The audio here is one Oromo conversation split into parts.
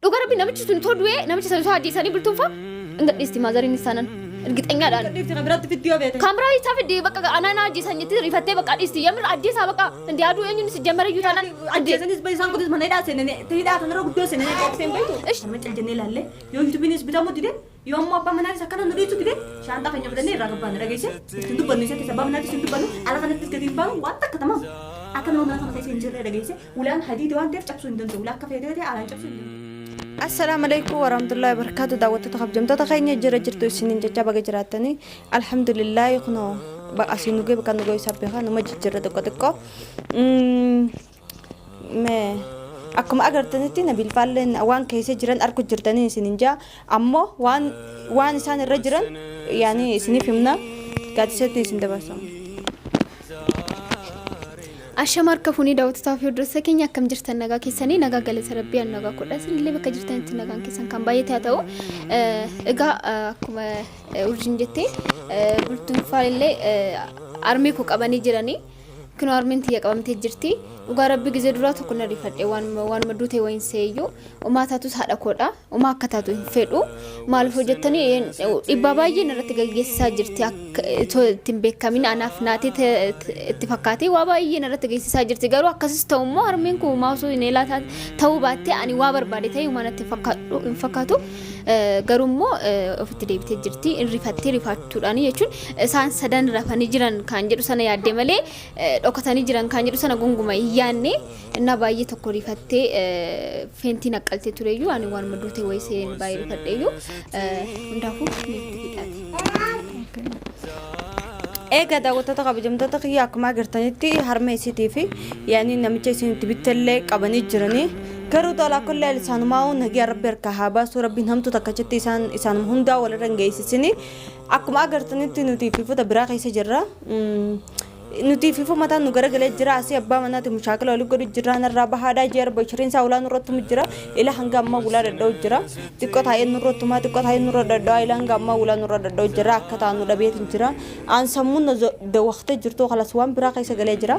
dhugaa rabbi namichi sun toddu'ee namichi san soo ajjeesanii bultuunfa inga dhiisti maazarin isaanan እርግጠኛዳን ካሜራ ይታፈድ በቃ አናና አጂሳን የት ሪፈቴ በቃ ዲስቲ የምር አዲስ አበቃ እንዴ አዱ የኙን ሲጀመር ይዩታና አዲስንስ በይሳን ቁጥስ ማን ሄዳ ሰነ ተሂዳ ተነሮ ጉዶስ ነነ ቦክሴን በይቱ እሺ መጨጀኔ ላለ የዩቲዩብኒስ ቢታሙ ዲደ yomo abba manari sakana nuritu gide shanta kanya badane ragabba nagayse tindu banise sabab nati tindu banu ala kanat gadi banu watta katama akano na kamate sinjere ragayse ulan hadid wan def chapsu indan ula ka fedete ala chapsu السلام عليكم ورحمة الله وبركاته دعوة تخب جمتا تخيني جرجرتو سنين جاجا بغا جراتني الحمد لله يخنو بأسينو جي بكانو جوي سابيخا نما جرجرتو كتكو أكم أغرتني تي نبيل فالن وان كيسي جران أركو جرتني سنين جا أمو وان إسان الرجران يعني سنين فيمنا قادسة سندباسو أشمار كفوني داوت تافيو درسة كينيا كم جرتن نجا كيساني نجا جالس ربي النجا كله سن اللي بك جرتن تنجا كيسان كم بايت هاتو إجا كم أورجين جتة بلتون فالله أرمي كوك أباني جراني كنو أرمين تيجا كم تجرتي وقارب بيجي درات وكنا ريفت وان مدوته وين سيجو وما تاتو هذا كودا وما كتاتو فيدو مالفو جتني إبابا ينرى تجي ساجرتي تنبه كمين أنا فناتي اتفاقاتي وابا ينرى تجي ساجرتي قالوا أكسس تومو هرمينكو ماسو ينيلا تاو باتي أني وابر بادي تاي وما نتفاقاتو قالوا أفتدي بتجرتي إن ريفتي ريفتو راني يجون سان سدان رفاني جران كانجرو سنة يادي ملي أوكتاني جران كانجرو سنة غونغوما يعني نباية تقولي فتى فينتي نقلت تريو أنا وان مدوتي ويسين باير فتيو ندافو نتكلم إيه كده وقت تقابل جمدة تقيا كما قرتني تي هرميسي تيفي يعني نمشي سين تبتلة كابني جراني كرو طلع كل لسان ماو نجي ربير كهابا سو ربي هم تتكشت إنسان هندا ولا رنجي سيني أكما قرتني تي نتيفي فتبرا كيس جرا nuti fifu mata nugara gale jira asi abba mana te mushakil alu gori jira na raba hada jer bochrin sa ulan rotum jira ila hanga amma gula daddo jira tikko tayen rotuma tikko tayen roddo ila hanga amma ulan roddo jira akata anu dabet jira an samun de waqti jirto khalas wan bira kaysa gale jira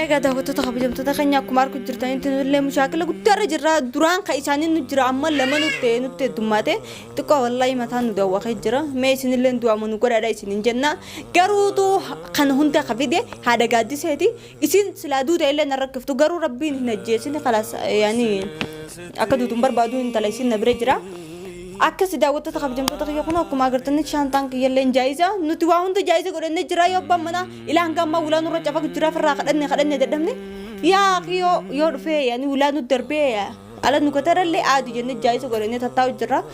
ega da hoto ta khabjam ta khanya kumar ku jirta intin le mushakil gudar jira duran kaysani nu jira amma lamanu te nutte dumate tikko wallahi mata nu de waqti jira me sin len du amunu gora dai sin jenna garuto kan hunta خفيدة هذا قاعد يسهدي يصير سلادو تيلا نركفتو قرو ربي نجيسين خلاص يعني أكدو تنبر بعدو إنت ليسين نبرجرا أكس داوت تخاف جنب تخيل كنا كم أقدرتني شانتان كيلين جايزة نتواهم تجايزة قرن نجرا يوبا منا إلى هنگام ما ولا نروح جافك جرا فرا خدني ددمني يا أخي يور في يعني ولا ندربيه على نكتر اللي عادي جن جايزة قرن تتاو جرا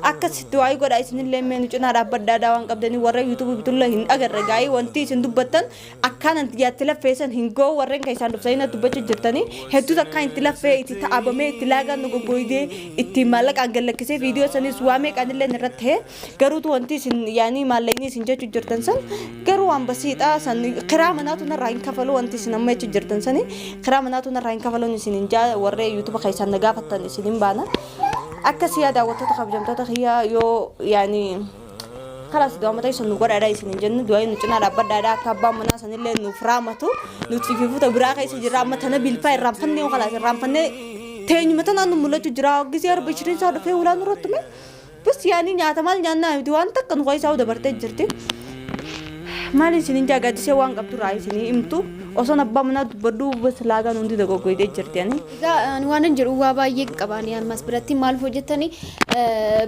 أكس دواي قرأ إسنين لمن نجنا رابط دادا وانقبضني ورا يوتيوب بتقول له أجر رجعي وانتي سندو بتن أكان أنت جاتلا فيسن هنگو ورا كيسان رساينا تبجت جرتني هتو تكان تلا في تتعبمه تلاقى نقول قويدة اتمالك أنقل كيسه فيديو سني سوامك أنا اللي نرته كرو تو أنتي سن يعني ماليني سنجا جرتن سن كرو عم بسيط سن كرامناتنا راين كفلو أنتي سنما جرتن سني كرامناتنا راين كفلو نسنجا ورا يوتيوب كيسان نجافتن نسنين بانا أكسيا دعوة تخاف جمتا تخيا يو يعني خلاص دوام تاي سنو قرأ راي سنين جن دوام نجنا رابط دادا كابا منا سنين اللي نفرامتو نتفيفو تبرا كاي سجرا متنا بالفاي رامفني وخلاص رامفني تاني متنا نمولا تجرا جزير بشرين صار في ولا نرتمه بس يعني نعتمل جانا دوام تكن كويس أو دبرت جرتي مالي سنين جاga دي سوان قبض راي سنين إمتو أصلا أبا منا بدو بس لاغا نوندي دكو كوي دي جرتي يعني إذا أنا وانا جروا با يك كباني الماس براتي مال فوجتني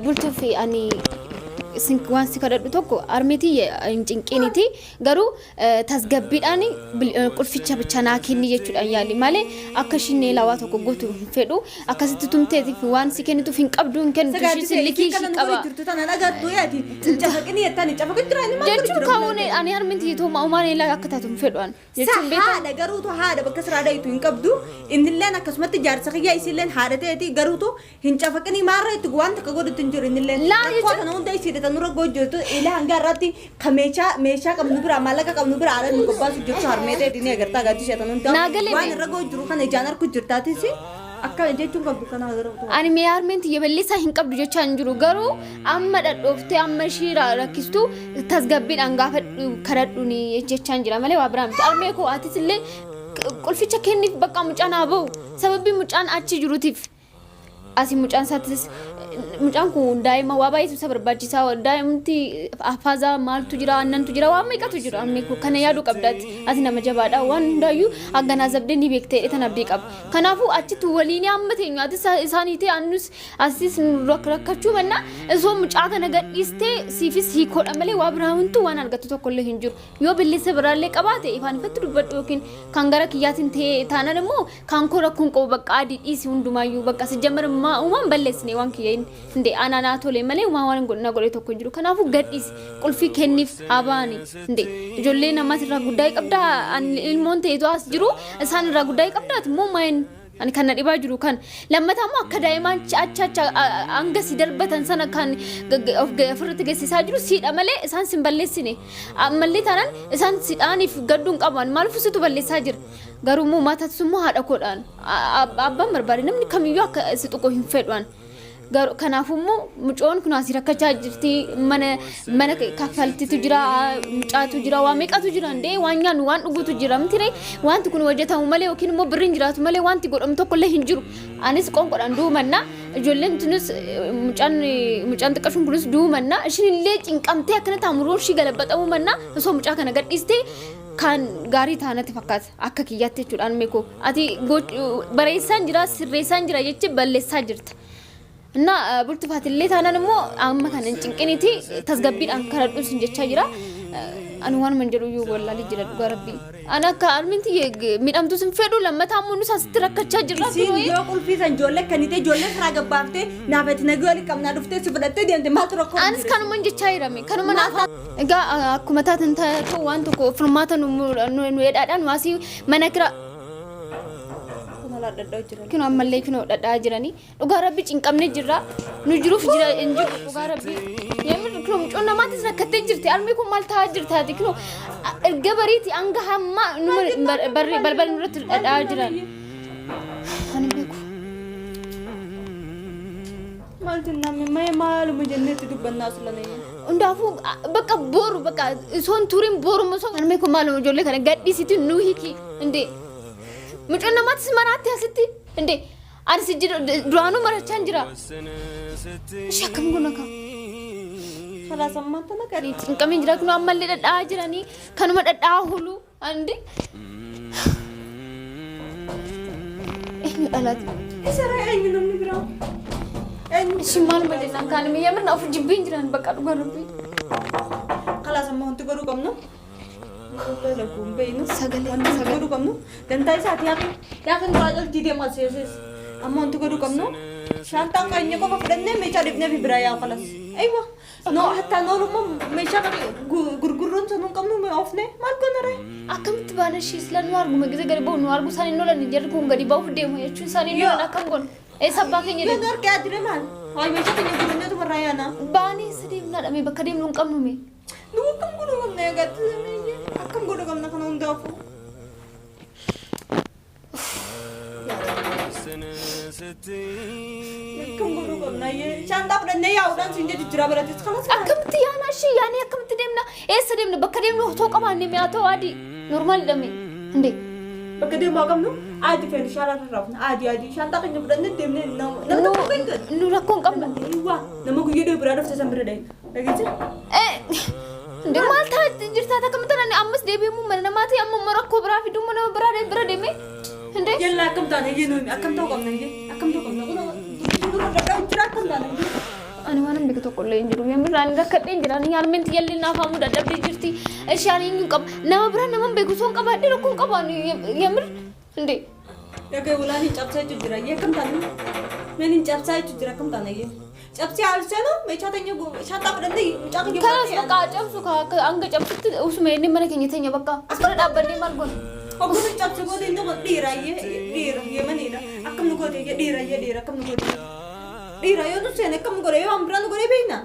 بولتو في أني سنكوان سكرت بتوكو أرميتي إنجينيتي قالوا تسجبيد أني كل فيتشا بتشانا كني يجود أيالي ماله أكشيني لواتو كوجوتو فيدو أكاسيت تمتدي في وان سكني تو فين قبضون كن تشيس الليكي كبا أنا قاعد دوياتي تجهكني يتاني جافك تراني ما جرتو كونه أنا أرميتي تو ما أماني لا أكتاتهم فيدوان هذا قالوا تو هذا بكسر هذا يتوين قبضو إن اللي أنا كسمت جار سخيا يسيلن هذا تأتي قالوا تو هنجافكني مرة تقوان تكقول تنجر إن اللي لا يجون ده يصير تنورا جوجو إلى هنگاراتي خميشة كم نبرة مالك كم نبرة على نكباس جو شهرميته ديني أقدر تاعي شيء تنون ناقلي وان رجو جروكان يجانر كجرتاتي سي أكا جيتون كبكنا هذا أنا ميارمنت يبلي ساهين كبر جو تشانجرو قالوا أما دفتي أما شيرا ركستو تسجبين أنقافت كردوني جو تشانجرا ماله وابرام أرميكو أتيس اللي كل في شكلني بقى مجانا أبو سببي مجان أشي جروتيف asii mucaan isaatis mucaan kun daa'ima waa baay'ee isa barbaachisaa daa'imti afaaza maaltu jira annantu jira waan meeqatu jira amma kana yaadu qabdaati ati nama jabaadha waan hundaayyuu agganaa zabdee ni beektee tan abdii qaba kanaafuu achitti waliin amma teenyu ati isaaniitii annus asis rakkachuu manna isoo mucaa kana gadhiistee siifis hiikoodha malee waa biraawuntu waan argattu tokkollee hin jiru yoo bilisa biraallee qabaate ifaan ifatti dubbadhu yookiin kan gara kiyyaatiin ta'ee taanaan immoo kan koo rakkoon qabu bakka adii dhiisi hundumaayyuu bakka si jammar uumaan balleessine waan kiyyeen Inde anana tole malee waan godhna godhe tokko jiru kanaafu gadhis qulfi kenniif abaani inde ijoollee namatti irraa guddaa qabda ilmoon ta'etu as jiru isaan irraa guddaa qabdaati moo mayin ani kan dhibaa jiru kan lammata ammoo akka daa'imaan acha hanga si darbatan sana kan of ofirratti geessisaa jiru siidha malee isaan sin balleessine ammallee taanaan isaan sidhaaniif gadduun qaban maal fusitu balleessaa jira garuu moo maatattummoo haadha koodhaan abbaan barbaade namni kamiyyuu akka si tuqoo hin fedhan kanaafummoo mucoon kun asii rakkachaa jirti mana kaffaltitu jira mucaatu jira waa meeqatu jira ndee waan nyaannu waan dhugutu jira mtire wanti kun hojjetamu malee yookiin immoo birriin jiraatu malee wanti godhamu tokkollee hin jiru anis qonqodhaan duumanna ijoolleen tunis mucaan xiqqashuun kunis duumanna ishiinillee cinqamtee akkana taamuroo ishii galabaxamuu manna osoo mucaa kana gadhiistee kan gaarii taanatti fakkaata akka kiyyaatti jechuudhaan meekoo ati bareessaan jira sirreessaan jira jechi balleessaa jirta na burtufatillee taanaan immoo amma kana cinqiniiti tasgabbiidhaan karadhuus hin jechaa jira ani waan man jedhu yoo wallaahi jira dhugaa rabbii ana akka arminti midhamtu sin fedhu lammataa ammoo nus asitti rakkachaa jirra yoo qulfiisan ijoollee kanite ijoollee karaa gabbaaftee naafati nagii walii qabnaa dhuftee si fudhattee deemte maaltu rakkoo anis kanuma jechaa jirame kanuma naaf egaa akkuma taatan ta'u waan tokko furmaata nu hedhaadhaan waasii mana kira kino ammallee kino dhadhaa jiranii dhugaa rabbi cinqamne jirra nu jiruuf jira injiru dhugaa rabbi yemir kino mucoon namaatis rakkattee jirti armii kun maal ta'aa jirtaati kino erga bariiti hanga hamma balbala nurratti dhadhaa jiran ani beeku maaltu namni maaluma jennetti dubbannaa sulanii hundaafuu bakka boru bakka isoon turiin boru musoo armii kun maaluma ijoollee kana gadhiisiti nu hiki indee mucoon namaatis maraatti asitti inde ani si duraanuu marachaan jira ishee akkam gona kam salaasammaanta nagarii cinqamee jira kunoo ammallee dhadhaa jiranii kanuma dhadhaa hulu ande eenyu dhalaati isarra eenyu namni biraa ishii maaluma jennaan kaanimi yamirna of jibbiin jiran bakka dhugaa rabbii kalaasammaa wanti godhuu qabnu Sagalee sagalee godhuu qabnu dantaa isaati yaakin duraa jaltii deemaa seeses amma wanti godhuu qabnu shaantaan qaanyee qofa fudhannee meeshaa dhibnee fi biraa yaa kalas aywa noo hattaa noolummaa meeshaa gurgurruun sanuun qabnu oofne maal goonare akkamitti baana ishii isla nu arguma gisa gadi ba'u nu argu isaanii nolan jarri kun gadi ba'uuf deemu jechuun isaanii nolan akkam goon eessa abbaa keenya deemu yoo argaa jire maal waay meeshaa keenya gurgurneetu barraa yaana baanii isa deemnaa dhamee bakka deemnu hin qabnu mee nu akkam godhuu qabna eegaatti akkam godhuu qabna kana hundaafu akkam godhuu qabna shaantaa fudhannee yaa'uudhaan siin jedhu jira biratis kanas akkamitti yaana ishii yaanii akkamitti deemna eessa deemna bakka deemnu otoo qabaanne mi'aa ta'u adii normaali dhame hinde bakka deemaa qabnu adii feeni shaaraa rarraafna adii shaantaa keenya fudhannee deemnee nama tokko beekan nu rakkoon qabna waa nama guyyee biraa dhufte san bira dhayin dhageesse Ndi maal taati jirtaata akkamitti nani ammas deebi'uu mana namaati amma rakkoo biraa fiduu mana bira deemee hinde yalla akkam taane jennuun akkam ta'u qabna akkam ta'u qabna kun dhadhaa jira akkam taane ani waan beeku tokko illee hin jiru yemirraan rakkadhee jiraan yaalmenti yalli naafaamu dadhabdee jirti ishaan hin qaba nama bira nama beeku soon qabaadhee rakkoon qabaan yemir hinde yaga ulaan hin cabsaa jira akkam taane men hin cabsaa jira akkam taane cabsi alseno meeshaa tanya shaantaa fudhannee mucaa kiyya kanas bakka cabsu hanga cabsutti usuma inni mana keenya teenya bakka as bira dhaabbannee maal goona Oguun cabsi goote inni kun dhiira yemaniidha akkam nu goote dhiira akkam nu goote dhiira yoo nu seene akkam godhe yoo ambiraan godhe beekna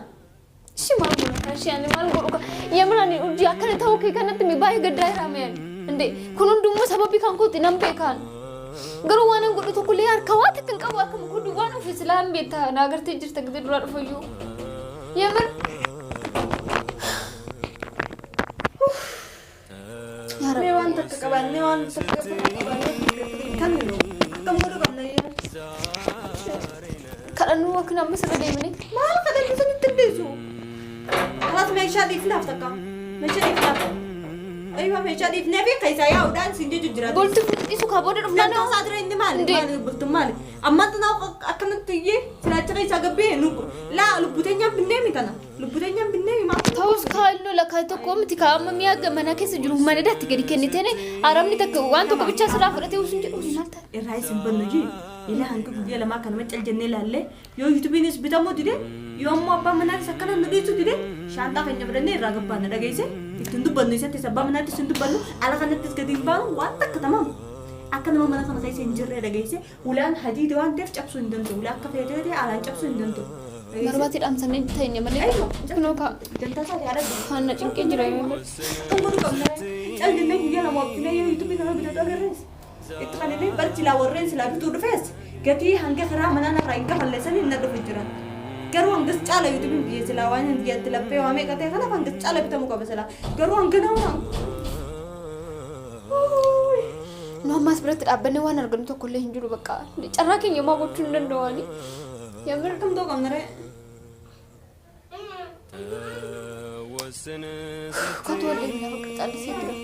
shi maal goona kan shi ani maal godhu yemiraan urjii akkana ta'uu kee kanatti mi baay'ee gaddaa hiraame hinde kun hundummoo sababii kan kooti nan beekaan garuu waan godhu tokkollee harka waa takkan qabu akkam godhu waan of islaan beektaa naagartee jirta gidi duraa dhufayyuu yemir mee waan takka qabaannee waan takka qabaannee kan akkam godhu qabna kadhannu akka namni sirra deemne. Maal kadhannu sanitti ilbisu? Kalaas meeshaa dhiifnaaf takka. Meeshaa dhiifnaaf. Aywa meeshaa dhiifnee fi keessaa yaa'uudhaan siin jechuun jira. Bolti isu kaa booda dhufnaan. Dantaa isaa dura inni maali? Maali bultu maali? Amma tanaa akkanatti iyyee silaacha keessaa gabbee laa lubbuteenyaan binnee mi kana? Lubbuteenyaan binnee mi maal? Ta'us kaalloo lakkaa tokko miti kaa amma mi'a mana keessa jiru mana daatti gadi kennitee aramni takka waan tokko bichaa sirraa fudhatee usun jedhu maal ta'a? Irraa isin bannu jii. Ilaa hanga guyyaa lamaa kana macal jennee laallee yoo yuutuubiinis bitamuu dide yoo ammoo abbaan manaatis akkana nu dhiisu dide shaantaa keenya fudhannee irraa gabbaana dhageesse ittiin dubbannu isatti abbaa manaattis ittiin dubbannu ala kanattis gadi hin baanu waan takka tamamu akka nama mana kana keessa hin jirre dhageesse ulaan hadiidi waan ta'eef cabsuu hin danda'u ulaa akka feetee alaan cabsuu hin danda'u. Marbaati dhaamsanii ta'enya malee kunoo kaa jantaa isaa yaada hanna cinqee jira yoo tokkotu qabna cal jennee guyyaa lama waqtilee yoo yuutuubii kana bitatu agarrees itti kanillee barchilaa warreen silaa bituu dhufees gatii hanga karaa manaa narraa hin gafalleessanii hin dhufu jiran. Garuu hangas caala yuutuubiin biyya silaa waan hin biyyatti laphee waa meeqa ta'e kanaaf hangas caala bitamuu qaba silaa. Garuu hanga nama nu ammaas biratti dhaabbannee waan argannu tokkollee hin jiru bakka carraa keenya maa gochuu hin danda'ani. Yamir kamtoo qabna ree. Katu wallee bina bakka caallisee jira.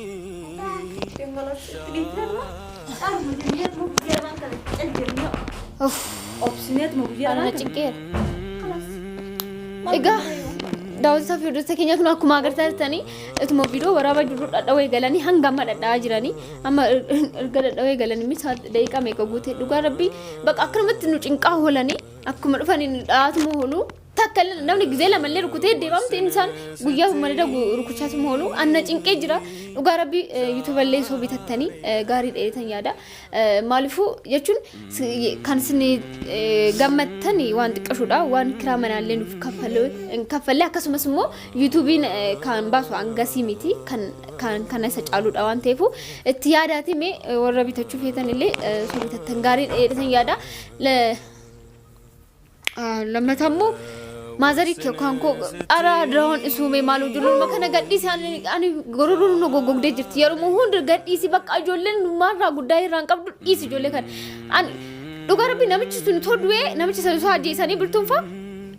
Obsineet mo guyyaa Ana cinqeera. Egaa daawwattoota fi hordoftoota keenya kun akkuma agartaa jirtanii ituma viidiyoo waraabaa jiru dhadhaawee galanii hanga amma dhadhaa'aa jiranii amma erga dhadhaawee galanii misaa daqiiqaa meeqa guutee dhugaa rabbii bakka akkanumatti nu cinqaa oolanii akkuma dhufanii nu dhaatuma oolu takka namni gizee lamallee rukutee deemamte isaan guyyaa manada rukuchaas moolu anna cinqee jira dhugaa rabbii yuutuuballee soo bitattanii gaarii dheetan yaada maaliifuu jechuun kan isin gammattanii waan xiqqashuudha waan kiraa manaallee nuuf kaffallee akkasumas immoo yuutuubiin kan baasu hangasii miti kan isa caaluudha waan ta'eef itti yaadaati mee warra bitachuu feetanillee soo bitattan gaarii dheetan yaada lammatammoo Mazari kyo kanko ara drone isume malu julun makana gaddi ani gororun no gogogde jirti yaru mo hund gaddi si bakka jollen marra gudday ran qabdu isi jolle kan an dhuga rabbi namichi sun todwe namichi sun so aje isani bultunfa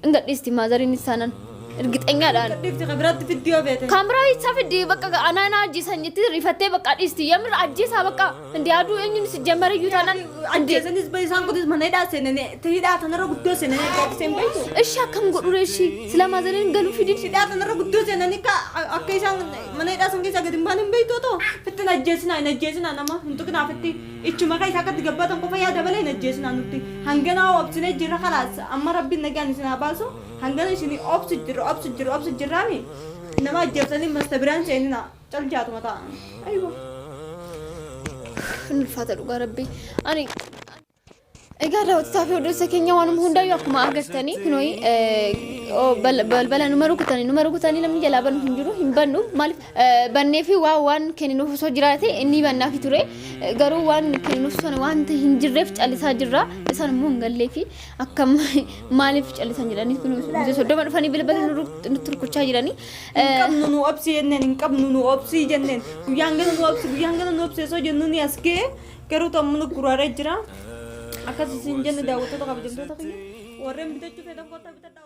ngaddi sti mazari ni sanan እርግጠኛ ዳን ዲፍቲ ከብራት ቪዲዮ ቤት ካሜራ ይጻፍዲ በቃ አናና አጂ ሰኝት ሪፈቴ በቃ ዲስቲ የምር አጂሳ በቃ እንዲያዱ እኝን ሲጀመረ ይታናን አጂሰንስ በይሳን ቁጥስ መነዳ ሰነኔ ተሂዳ ተነረ ጉዶ ሰነኔ ዶክሴን በይቱ እሺ አከም ጎዱረ እሺ ስለማዘልን ገሉ ፊዲ ሲዳ ተነረ ጉዶ ሰነኔ ካ አከይሳን መነዳ ሰንገሳ ገድምባንን በይቶ ቶ ፍትና ነጀስና ነማ እንጥቅና ፍቲ እቺ መካይ ሳከት ገባተን ቆፋ ያ ደበለ ነጀስና ኑቲ ሃንገና ወብስነ ጅራ خلاص አማ ረቢ ነጋን ስና ባሱ ሃንገና ሽኒ ኦፕስ ጅራሚ ነማ ጀብሰኒ መስተብራን ሰይና ጨልጃቱ መታ አይዋ እንፋታ ዱጋ ረቢ አኒ እጋዳ ወጥታፊ ወደ ሰከኛ ዋንም ሁንዳዩ አኩማ አገርተኒ ክኖይ በልበላ ኑመሩ ኩታኒ ለምን ጀላበን ሁንጅሩ ሂምበኑ ማለት በኔፊ ዋን ከኒኑ ሶ ጅራቴ እኒ በናፊ ቱሬ ገሩ ዋን ከኒኑ ሶነ ዋንተ ሂንጅሬፍ ጫሊሳ ጅራ እሳን ሙንገሌፊ አከም ማሊፍ ጫሊሳ ጅራኒ ኩኑ ሶዶ መንፈኒ ብልበል ንትርኩቻ ጅራኒ ቀምኑኑ ኦፕሲ የነን ቀምኑኑ ኦፕሲ ጀነን ጉያንገኑ ኦፕሲ ሶ ጀኑኒ ያስኬ ገሩ ተምኑ ጉራሬ ጅራ akkasi sinjenne daawwattoota kabajamtoota keenya warreen bitachuu fedhan kottaa bitadhaa